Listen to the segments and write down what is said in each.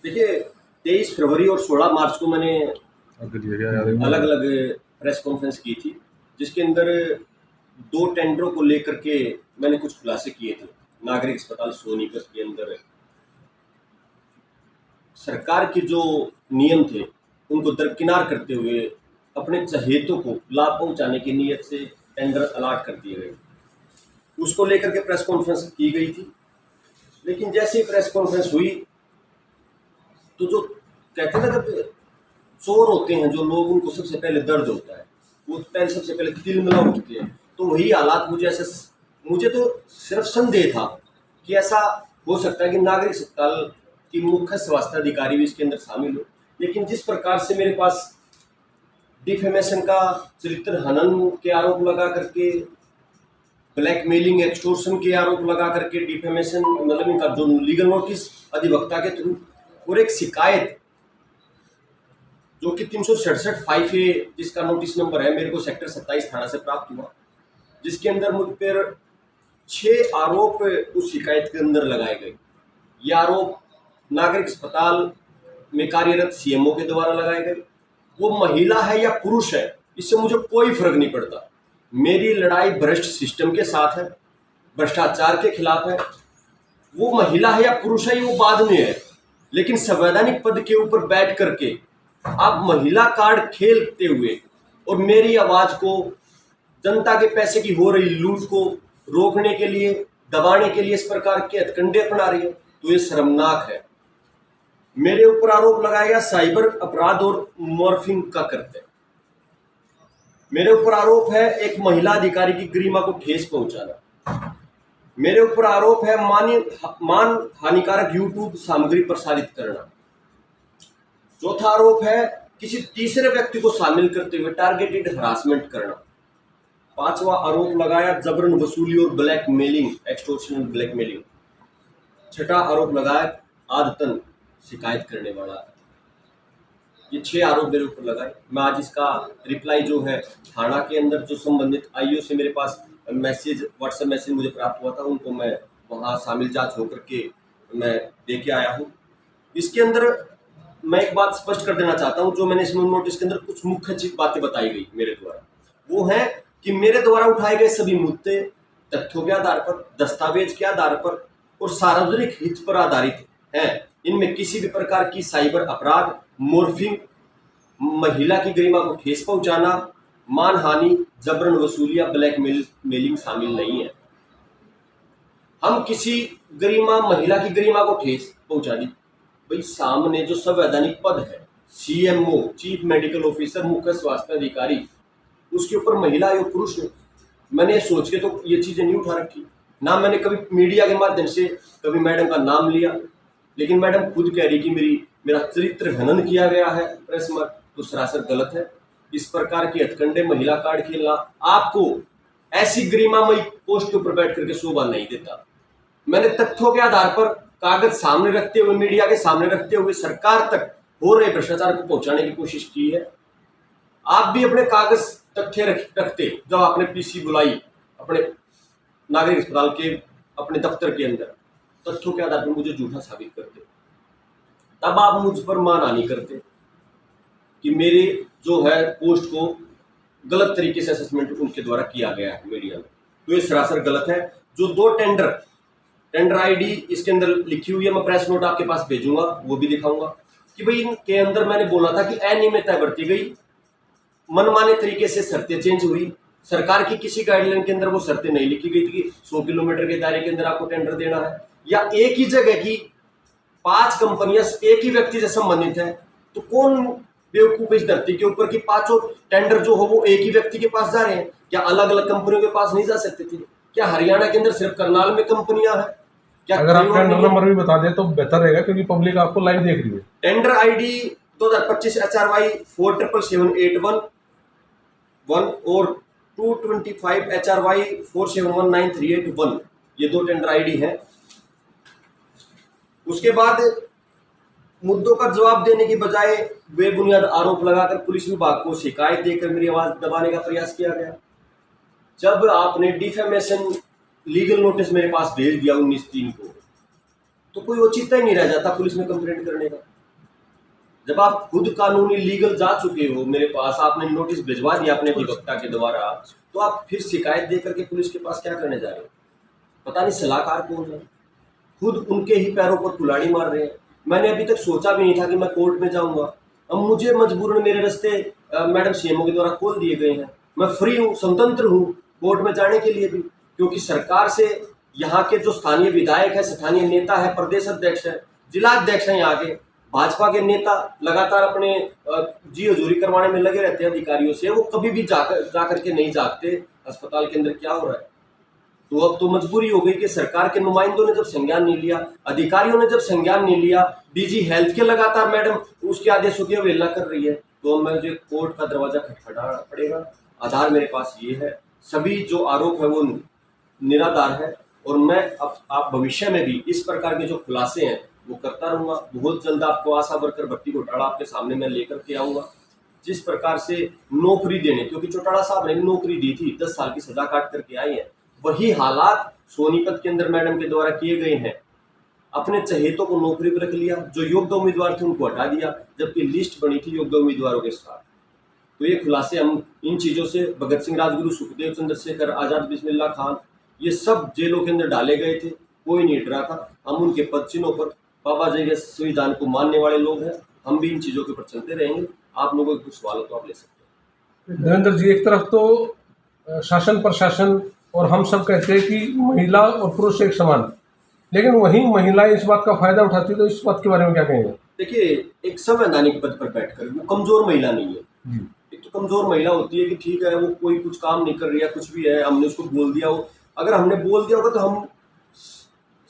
देखिए, 23 फरवरी और 16 मार्च को मैंने अलग अलग प्रेस कॉन्फ्रेंस की थी, जिसके अंदर 2 टेंडरों को लेकर के मैंने कुछ खुलासे किए थे। नागरिक अस्पताल सोनीपत के अंदर सरकार के जो नियम थे उनको दरकिनार करते हुए अपने चहेतों को लाभ पहुंचाने की नीयत से टेंडर अलॉट कर दिए गए। उसको लेकर के प्रेस कॉन्फ्रेंस की गई थी, लेकिन जैसे ही प्रेस कॉन्फ्रेंस हुई तो जो कहते हैं ना, जब चोर होते हैं जो लोग, उनको सबसे पहले दर्द होता है, वो पहले सबसे पहले तिलमिला उठते हैं। तो वही हालात मुझे तो सिर्फ संदेह था कि ऐसा हो सकता है कि नागरिक अस्पताल की मुख्य स्वास्थ्य अधिकारी भी इसके अंदर शामिल हो। लेकिन जिस प्रकार से मेरे पास डिफेमेशन का, चरित्र हनन के आरोप लगा करके, ब्लैकमेलिंग, एक्सटोर्शन के आरोप लगा करके, डिफेमेशन मतलब इनका जो लीगल नोटिस अधिवक्ता के थ्रू, और एक शिकायत जो कि 367 5A जिसका नोटिस नंबर है, मेरे को सेक्टर 27 थाना से प्राप्त हुआ, जिसके अंदर मुझ पर 6 आरोप उस शिकायत के अंदर लगाए गए। ये आरोप नागरिक अस्पताल में कार्यरत CMO के द्वारा लगाए गए। वो महिला है या पुरुष है, इससे मुझे कोई फर्क नहीं पड़ता। मेरी लड़ाई भ्रष्ट सिस्टम के साथ है, भ्रष्टाचार के खिलाफ है। वो महिला है या पुरुष है, ये वो बाद में है, लेकिन संवैधानिक पद के ऊपर बैठ करके आप महिला कार्ड खेलते हुए और मेरी आवाज को, जनता के पैसे की हो रही लूट को रोकने के लिए, दबाने के लिए इस प्रकार के हथकंडे अपना रही है, तो ये शर्मनाक है। मेरे ऊपर आरोप लगाया गया साइबर अपराध और मॉर्फिंग का करते। मेरे ऊपर आरोप है एक महिला अधिकारी की गरिमा को ठेस पहुंचाना। मेरे ऊपर आरोप है मान हानिकारक YouTube सामग्री प्रसारित करना। चौथा आरोप है किसी तीसरे व्यक्ति को शामिल करते हुए टारगेटेड हरासमेंट करना। 5वां आरोप लगाया जबरन वसूली और ब्लैकमेलिंग, एक्सटॉर्शन और ब्लैकमेलिंग। 6ठा आरोप लगाया आदतन शिकायत करने वाला। ये 6 आरोप मेरे ऊपर लगाए। मैं आज इसका रिप्लाई जो है थाना के अंदर जो संबंधित IO से मेरे पास व्हाट्सएप मैसेज मुझे प्राप्त हुआ था, उनको मैं वहाँ शामिल जांच होकर के मैं दे के आया हूँ। इसके अंदर मैं एक बात स्पष्ट कर देना चाहता हूँ, जो मैंने इस नोटिस के अंदर कुछ मुख्य बातें बताई गई मेरे द्वारा, वो है कि मेरे द्वारा उठाए गए सभी मुद्दे तथ्यों के आधार पर, दस्तावेज के आधार पर और सार्वजनिक हित पर आधारित हैं। इनमें किसी भी प्रकार की साइबर अपराध, मॉर्फिंग, महिला की गरिमा को ठेस पहुंचाना, मानहानि, जबरन वसूली या ब्लैकमेलिंग शामिल नहीं है। हम किसी महिला की गरिमा को ठेस पहुंचा दी, भाई सामने जो संवैधानिक पद है CMO, चीफ मेडिकल ऑफिसर, मुख्य स्वास्थ्य अधिकारी, उसके ऊपर महिला या पुरुष हो, मैंने सोच के तो ये चीजें नहीं उठा रखी ना। मैंने कभी मीडिया के माध्यम से कभी मैडम का नाम लिया, लेकिन मैडम खुद कह रही कि मेरा चरित्र हनन किया गया है प्रेस में, तो सरासर गलत है। इस प्रकार के हथकंडे, महिला कार्ड खेलना आपको ऐसी गरिमामयी पोस्ट के ऊपर बैठ करके शोभा नहीं देता। मैंने तथ्यों के आधार पर, कागज सामने रखते हुए, मीडिया के सामने रखते हुए सरकार तक हो रहे भ्रष्टाचार को पहुंचाने की कोशिश की है। आप भी अपने कागज तथ्य रखते जब आपने PC बुलाई अपने नागरिक अस्पताल के अपने दफ्तर के अंदर, तथ्यों के आधार पर मुझे झूठा साबित करते, तब आप मुझ पर मानहानि करते कि मेरे जो है पोस्ट को गलत तरीके से असेसमेंट उनके द्वारा किया गया है मीडिया में, तो ये सरासर गलत है। जो 2 टेंडर ID इसके अंदर लिखी हुई है, मैं प्रेस नोट आपके पास भेजूंगा, वो भी दिखाऊंगा कि भाई इनके अंदर मैंने बोला था कि अनियमितता बरती गई, मनमाने तरीके से शर्तें चेंज हुई। सरकार की किसी गाइडलाइन के अंदर वो शर्तें नहीं लिखी गई थी कि 100 किलोमीटर के दायरे के अंदर आपको टेंडर देना है, या एक ही जगह की 5 कंपनियां एक ही व्यक्ति से संबंधित है। तो कौन बेवकूफ इस धरती के ऊपर कि 5 टेंडर जो हो वो एक ही व्यक्ति के पास जा रहे हैं? क्या अलग अलग कंपनियों के पास नहीं जा सकते थे? क्या हरियाणा के अंदर सिर्फ करनाल में कंपनियां हैं? क्या अगर आप टेंडर नंबर भी बता दें तो बेहतर रहेगा, क्योंकि पब्लिक आपको लाइव देख रही है। टेंडर ID 2025 HRY 477781 और 225 HRY 471938 ये 2 टेंडर ID हैं। उसके बाद मुद्दों का जवाब देने की बजाय बेबुनियाद आरोप लगाकर पुलिस विभाग को शिकायत देकर मेरी आवाज दबाने का प्रयास किया गया। जब आपने डिफेमेशन लीगल नोटिस मेरे पास भेज दिया 19/3 को, तो कोई औचित्य ही नहीं रह जाता पुलिस में कंप्लेंट करने का। जब आप खुद कानूनी लीगल जा चुके हो, मेरे पास आपने नोटिस भिजवा दिया अपने अधिवक्ता के द्वारा, तो आप फिर शिकायत दे करके पुलिस के पास क्या करने जा रहे हो? पता नहीं सलाहकार कौन है, खुद उनके ही पैरों पर कुल्हाड़ी मार रहे हैं। मैंने अभी तक सोचा भी नहीं था कि मैं कोर्ट में जाऊंगा। अब मुझे मजबूरन मेरे रास्ते मैडम सीएमओ के द्वारा खोल दिए गए हैं। मैं फ्री हूँ, स्वतंत्र हूँ कोर्ट में जाने के लिए भी, क्योंकि सरकार से यहाँ के जो स्थानीय विधायक है, स्थानीय नेता है, प्रदेश अध्यक्ष है, जिला अध्यक्ष है, यहाँ के भाजपा के नेता लगातार अपने जी हजूरी करवाने में लगे रहते हैं अधिकारियों से। वो कभी भी जाकर के नहीं जागते अस्पताल के अंदर क्या हो रहा है। तो अब तो मजबूरी हो गई कि सरकार के नुमाइंदों ने जब संज्ञान नहीं लिया, अधिकारियों ने जब संज्ञान नहीं लिया, डीजी हेल्थ के लगातार मैडम उसके आदेशों की अवहेलना कर रही है, तो मुझे कोर्ट का दरवाजा खटखटाना पड़ेगा। आधार मेरे पास ये है, सभी जो आरोप है वो निराधार है, और मैं अब आप भविष्य में भी इस प्रकार के जो खुलासे हैं वो करता रहूंगा। बहुत जल्द आपको आशा वर्कर भर्ती घोटाला आपके सामने मैं लेकर के आऊंगा। जिस प्रकार से नौकरी देने, क्योंकि चौटाला साहब ने नौकरी दी थी, 10 साल की सजा काट करके आए हैं, वही हालात सोनीपत के अंदर मैडम के द्वारा किए गए हैं। अपने चहेतों को नौकरी पर रख लिया, जो योग्य उम्मीदवार थे उनको हटा दिया, जबकि लिस्ट बनी थी योग्य उम्मीदवारों के साथ। तो ये खुलासे हम इन चीज़ों से, भगत सिंह राजगुरु, सुखदेव चंद्रशेखर आज़ाद, बिस्मिल्लाह खान, ये सब जेलों के अंदर डाले गए थे, कोई नहीं डरा था। हम उनके पद चिन्हों पर बाबा जी के संविधान को मानने वाले लोग हैं, हम भी इन चीज़ों के ऊपर चलते रहेंगे। आप लोगों के कुछ सवाल तो आप ले सकते हैं। देवेंद्र जी, एक तरफ तो शासन प्रशासन और हम सब कहते हैं कि महिला और पुरुष एक समान, लेकिन वहीं महिलाएं इस बात का फायदा उठाती है, तो इस बात के बारे में क्या कहेंगे? देखिए, एक संवैधानिक पद पर बैठकर वो कमजोर महिला नहीं है। एक तो कमजोर महिला होती है कि ठीक है वो कोई कुछ काम नहीं कर रही है, कुछ भी है, हमने उसको बोल दिया हो, अगर हमने बोल दिया होगा तो हम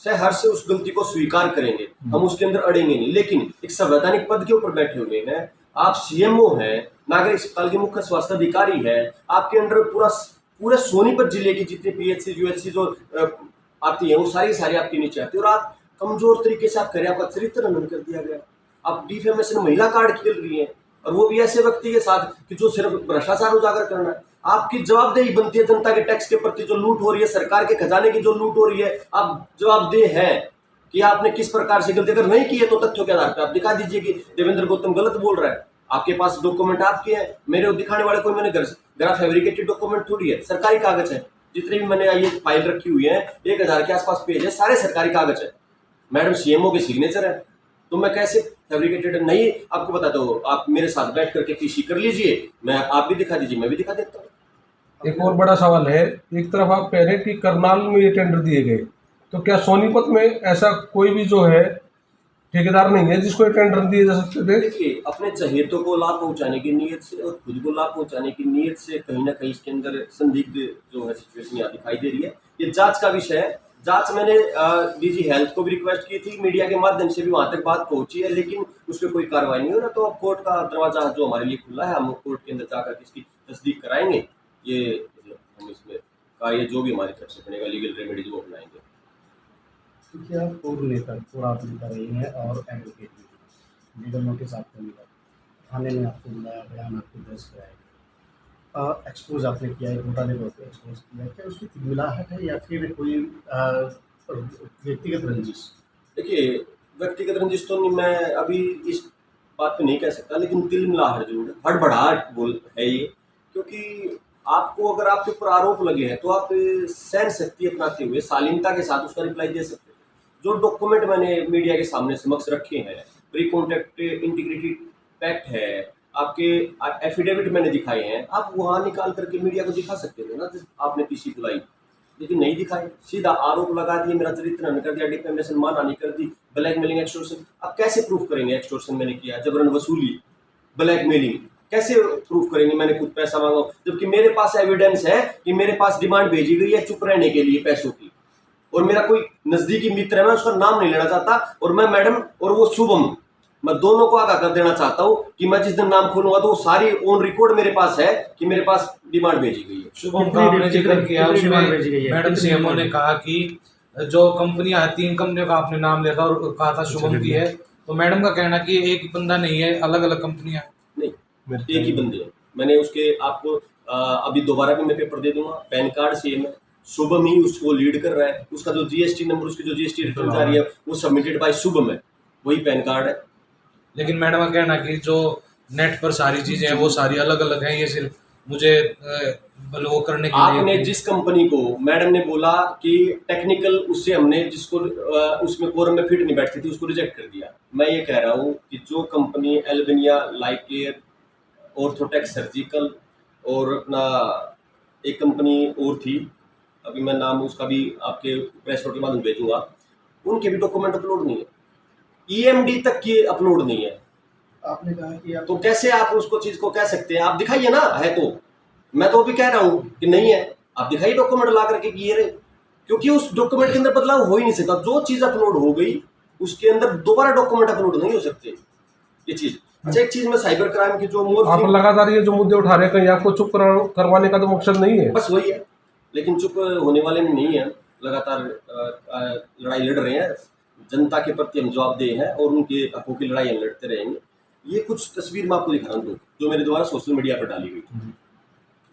हर से उस गलती को स्वीकार करेंगे, हम उसके अंदर अड़ेंगे नहीं। लेकिन एक संवैधानिक पद के ऊपर बैठे हुए हैं, आप सीएमओ हैं, नागरिक अस्पताल के मुख्य स्वास्थ्य अधिकारी है, आपके अंडर पूरे सोनीपत जिले की जितनी पीएचसी यूएचसी जो आती है वो सारी आपके नीचे आती है, और आप कमजोर तरीके से आप करें, आपका चरित्र हनन कर दिया गया। आप डिफेमेशन महिला कार्ड खेल रही है, और वो भी ऐसे व्यक्ति के साथ कि जो सिर्फ भ्रष्टाचार उजागर करना है। आपकी जवाबदेही बनती है जनता के टैक्स के प्रति जो लूट हो रही है, सरकार के खजाने की जो लूट हो रही है, आप जवाबदेह हैं कि आपने किस प्रकार से गलती, अगर नहीं की है तो तथ्यों के आधार पर आप दिखा दीजिए कि देवेंद्र गौतम गलत बोल रहा है। आपके पास डॉक्यूमेंट आपके हैं, मेरे दिखाने वाले कोई मैंने गरा फैब्रिकेटेड डॉक्यूमेंट थोड़ी है, सरकारी कागज है। जितने भी मैंने ये फाइल रखी हुई है, 1000 के आसपास पेज है, सारे सरकारी कागज है, मैडम सीएमओ के सिग्नेचर है। तो मैं कैसे फैब्रिकेटेड नहीं आपको बता दो, आप मेरे साथ बैठ करके पीसी कर लीजिए, मैं आप भी दिखा दीजिए, मैं भी दिखा देता हूँ। एक और बड़ा सवाल है, एक तरफ आप कह रहे हैं कि करनाल में ये टेंडर दिए गए, तो क्या सोनीपत में ऐसा कोई भी जो है ठेकेदार नहीं है जिसको ये टेंडर दिए जा सकते थे? देखिए, अपने चहेतों को लाभ पहुंचाने की नीयत से और खुद को लाभ पहुंचाने की नीयत से कहीं ना कहीं इसके अंदर संदिग्ध जो है सिचुएशन यहाँ दिखाई दे रही है। ये जांच का विषय है। जांच मैंने डीजी हेल्थ को भी रिक्वेस्ट की थी, मीडिया के माध्यम से भी वहां तक बात पहुंची है, लेकिन उस पर कोई कार्रवाई नहीं हो रहा। तो अब कोर्ट का दरवाजा जो हमारे लिए खुला है, हम कोर्ट के अंदर जाकर इसकी तस्दीक कराएंगे। ये हम इसमें कार्य जो भी हमारी तरफ से बनेगा लीगल रेमेडीज वो अपनाएंगे। क्योंकि आप पूर्व नेता रही हैं और एडवोकेट भी, लीगल नोटिस आपको मिला, थाने में आपको बुलाया, बयान आपको दर्ज कराया, एक्सपोज आपने किया है, घोटाले को एक्सपोज किया, क्या उसकी मिलाहट है या फिर कोई व्यक्तिगत रंजिश? देखिए, व्यक्तिगत रंजिश तो नहीं, मैं अभी इस बात पे नहीं कह सकता, लेकिन दिल मिलाहट जरूर है, हड़बड़ाहट बोल है ये। क्योंकि आपको अगर आपके ऊपर आरोप लगे हैं तो आप सहन शक्ति अपनाते हुए शालीनता के साथ उसका रिप्लाई दे सकते हैं। जो डॉक्यूमेंट मैंने मीडिया के सामने समक्ष रखे हैं, प्री कॉन्ट्रैक्ट इंटीग्रिटी पैक्ट है, आपके एफिडेविट मैंने दिखाए हैं, आप वहाँ निकाल करके मीडिया को दिखा सकते थे ना, आपने पीसी बुलाई, लेकिन नहीं दिखाए, सीधा आरोप लगा दिए, मेरा चरित्र हनन कर दिया, डिफेमेशन मानहानि कर दी, ब्लैकमेलिंग, एक्सटॉर्शन। आप कैसे प्रूफ करेंगे एक्सटॉर्शन मैंने किया, जबरन वसूली, ब्लैकमेलिंग कैसे प्रूफ करेंगे मैंने खुद पैसा मांगा, जबकि मेरे पास एविडेंस है कि मेरे पास डिमांड भेजी गई है चुप रहने के लिए पैसों की, और मेरा कोई नजदीकी मित्र है, मैं उसका नाम नहीं लेना चाहता, और मैं मैडम और वो शुभम, मैं दोनों को आगाह कर देना चाहता हूं कि मैं जिस दिन नाम खोलूंगा तो वो सारी ऑन रिकॉर्ड मेरे पास है कि मेरे पास डिमांड भेजी गई है। शुभम का आपने जिक्र किया, उसमें मैडम सीएमओ ने कहा कि जो कंपनियां हैं, 3 कंपनियों का आपने नाम लिया था और कहा था शुभम की है, तो मैडम का कहना कि एक बंदा नहीं है, अलग अलग कंपनियां नहीं, एक ही बंदे हैं। मैंने उसके आपको अभी दोबारा भी मैं पेपर दे दूंगा, पैन कार्ड सेम है, शुभम ही उसको लीड कर रहा है। उसका जो जीएसटी नंबर, उसकी जो जीएसटी रिटर्न जा रही है वो सबमिटेड बाय शुभम है, वही पैन कार्ड है। लेकिन मैडम का कहना कि जो नेट पर सारी चीजें हैं वो सारी अलग अलग हैं, ये सिर्फ मुझे वो करने के लिए। आपने जिस कंपनी को, मैडम ने बोला कि टेक्निकल, उससे हमने जिसको उसमें कोरम में फिट नहीं बैठती थी उसको रिजेक्ट कर दिया। मैं ये कह रहा हूँ कि जो कंपनी एल्बेनिया, लाइफ केयर, ऑर्थोटेक्स सर्जिकल और अपना एक कंपनी और थी, अभी मैं नाम उसका भी आपके प्रेस नोट के माध्यम भेजूंगा, उनके भी डॉक्यूमेंट अपलोड नहीं है, ईएमडी तक की अपलोड नहीं है। आपने कहा कि आप तो कैसे आप उसको चीज को कह सकते हैं? आप दिखाइए ना, है तो। मैं तो भी कह रहा हूँ कि नहीं है, आप दिखाइए डॉक्यूमेंट ला करके कि ये रहे, क्योंकि उस डॉक्यूमेंट के अंदर बदलाव हो ही नहीं सकता। जो चीज अपलोड हो गई उसके अंदर दोबारा डॉक्यूमेंट अपलोड नहीं हो सकते, ये चीज। अच्छा, एक चीज में साइबर क्राइम की जो आप लगातार ये जो मुद्दे उठा रहे हैं, कहीं आपको चुप करवाने का तो मकसद नहीं है? बस वही है, लेकिन चुप होने वाले में नहीं है, लगातार लड़ाई लड़ रहे हैं, जनता के प्रति हम जवाबदेह हैं और उनके हकों की लड़ाई हम लड़ते रहेंगे। ये कुछ तस्वीर मैं आपको दिखा रहा हूँ जो मेरे द्वारा सोशल मीडिया पर डाली गई,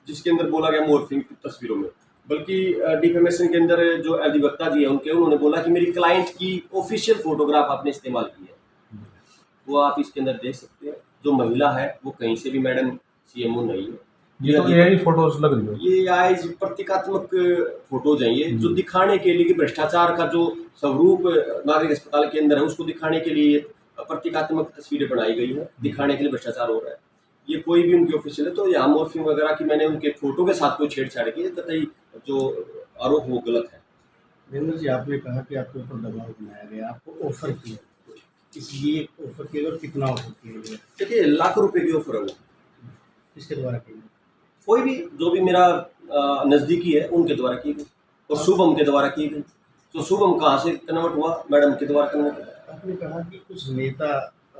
जिसके अंदर बोला गया मॉर्फिंग तस्वीरों में, बल्कि डिफेमेशन के अंदर जो अधिवक्ता जी है उन्होंने बोला कि मेरी क्लाइंट की ऑफिशियल फोटोग्राफ आपने इस्तेमाल की है। वो आप इसके अंदर देख सकते हैं, जो महिला है वो कहीं से भी मैडम सीएमओ नहीं है। ये तो यही फोटोज लग रही है, ये आज प्रतीकात्मक फोटोज हैं, ये जो दिखाने के लिए कि भ्रष्टाचार का जो स्वरूप नागरिक अस्पताल के अंदर है उसको दिखाने के लिए प्रतीकात्मक तस्वीरें बनाई गई है, दिखाने के लिए भ्रष्टाचार हो रहा है। ये कोई भी उनकी ऑफिशियल है, तो यहाँ मॉर्फिंग वगैरह की मैंने उनके फोटो के साथ कोई छेड़छाड़ की, कतई जो आरोप वो गलत है। वीरेंद्र जी, आपने कहा कि आपके ऊपर दबाव बनाया गया, आपको ऑफर किया, इसलिए ऑफर किया और कितना ऑफर किया गया? देखिए, लाख रुपए की ऑफर है वो, किसके द्वारा की गई? कोई भी जो भी मेरा नज़दीकी है उनके द्वारा की गई, और शुभम के द्वारा की गई। तो शुभम कहाँ से कन्वर्ट हुआ? मैडम के द्वारा कन्वर्ट हुआ। आपने कहा कि कुछ नेता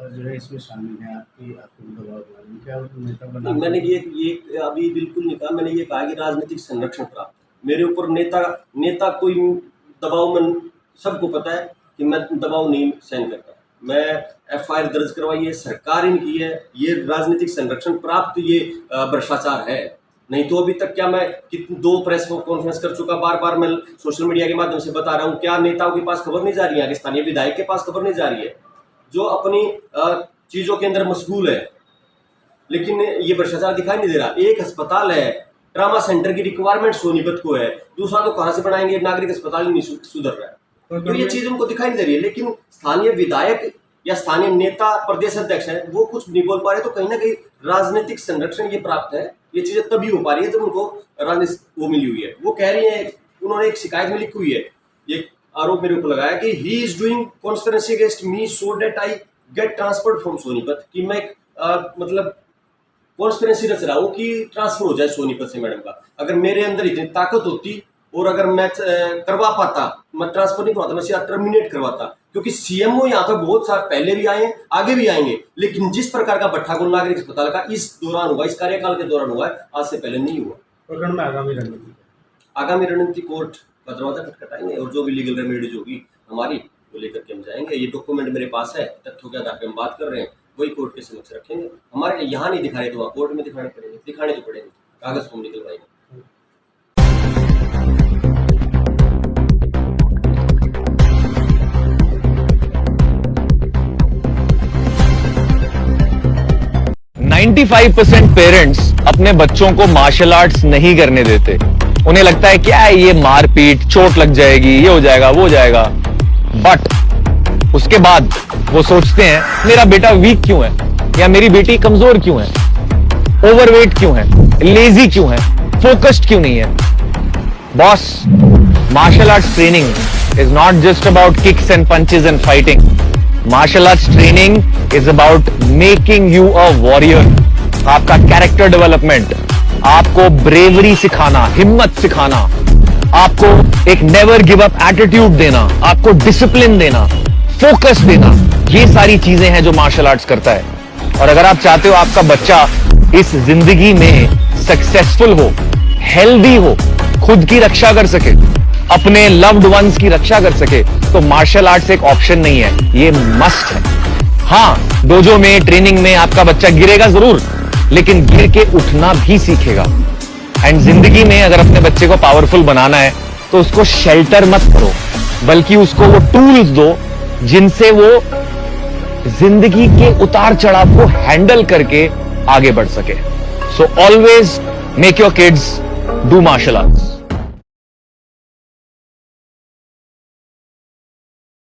जो है इसमें शामिल है, आपको दबाव बनाने, क्या नेता बना? मैंने ये अभी बिल्कुल नहीं कहा, मैंने ये कहा कि राजनीतिक संरक्षण प्राप्त मेरे ऊपर नेता कोई दबाव, में सबको पता है कि मैं दबाव नहीं सहन करता। मैं एफआईआर दर्ज करवाई है, सरकार ने की है, ये राजनीतिक संरक्षण प्राप्त ये भ्रष्टाचार है। नहीं तो अभी तक क्या मैं दो प्रेस कॉन्फ्रेंस कर चुका, बार बार मैं सोशल मीडिया के माध्यम से बता रहा हूँ, क्या नेताओं के पास खबर नहीं जा रही है? आगे स्थानीय विधायक के पास खबर नहीं जा रही है, जो अपनी चीज़ों के अंदर मशगूल है, लेकिन ये भ्रष्टाचार दिखाई नहीं दे रहा। एक अस्पताल है, ट्रामा सेंटर की रिक्वायरमेंट सोनीपत को है, दूसरा तो कहाँ से बनाएंगे? नागरिक अस्पताल ही नहीं सुधर रहा है, तो ये चीज़ उनको दिखाई नहीं दे रही है। लेकिन स्थानीय विधायक या स्थानीय नेता, प्रदेश अध्यक्ष है, वो कुछ नहीं बोल पा रहे, तो कहीं ना कहीं राजनीतिक संरक्षण ये प्राप्त है। ये चीज़ें तभी हो पा रही है जब उनको राजनीतिक वो मिली हुई है। वो कह रही है, उन्होंने एक शिकायत में लिखी हुई है, ये आरोप मेरे ऊपर लगाया कि he is doing conspiracy against me so that I get transferred from Sonipat, कि मैं मतलब कॉन्स्पिरेसी रच रहा हूँ कि ट्रांसफर हो जाए सोनीपत से मैडम का। अगर मेरे अंदर इतनी ताकत होती और अगर मैं करवा पाता, मैं ट्रांसफर नहीं करवाता, मैं सीधा टर्मिनेट करवाता, क्योंकि सीएमओ यहाँ पे बहुत सारे पहले भी आए, आगे भी आएंगे, लेकिन जिस प्रकार का भट्टागुल नागरिक अस्पताल का इस दौरान हुआ, इस कार्यकाल के दौरान हुआ है, आज से पहले नहीं हुआ। प्रकरण में आगामी रणनीति कोर्ट का दरवाजा खटखटाएंगे और जो भी लीगल रेमेडीज होगी हमारी वो लेकर के हम जाएंगे। ये डॉक्यूमेंट मेरे पास है, तथ्यों के आधार पर हम बात कर रहे हैं, वही कोर्ट के समक्ष रखेंगे। हमारे यहाँ नहीं दिखा रहे तो वहाँ कोर्ट में दिखाने पड़ेंगे, दिखाने तो पड़ेंगे, कागज तो हम निकलवाएंगे। नाइन्टी 95% पेरेंट्स अपने बच्चों को मार्शल आर्ट्स नहीं करने देते। उन्हें लगता है क्या है, ये मारपीट, चोट लग जाएगी, ये हो जाएगा, वो हो जाएगा। बट उसके बाद वो सोचते हैं मेरा बेटा वीक क्यों है, या मेरी बेटी कमजोर क्यों है, ओवरवेट क्यों है, लेजी क्यों है, फोकस्ड क्यों नहीं है। Boss, martial arts training is not just about kicks and punches and fighting. Martial arts training is about making you a warrior. आपका कैरेक्टर डेवलपमेंट, आपको ब्रेवरी सिखाना, हिम्मत सिखाना, आपको एक नेवर गिव अप एटीट्यूड देना, आपको डिसिप्लिन देना, फोकस देना, ये सारी चीजें हैं जो मार्शल आर्ट्स करता है। और अगर आप चाहते हो आपका बच्चा इस जिंदगी में सक्सेसफुल हो, हेल्दी हो, खुद की रक्षा कर सके, अपने लव्ड वंस की रक्षा कर सके, तो मार्शल आर्ट्स एक ऑप्शन नहीं है, ये मस्ट है। हाँ, डोजो में, ट्रेनिंग में आपका बच्चा गिरेगा जरूर, लेकिन गिर के उठना भी सीखेगा। एंड जिंदगी में अगर अपने बच्चे को पावरफुल बनाना है तो उसको शेल्टर मत करो, बल्कि उसको वो टूल्स दो जिनसे वो जिंदगी के उतार चढ़ाव को हैंडल करके आगे बढ़ सके. So always make your kids do martial arts.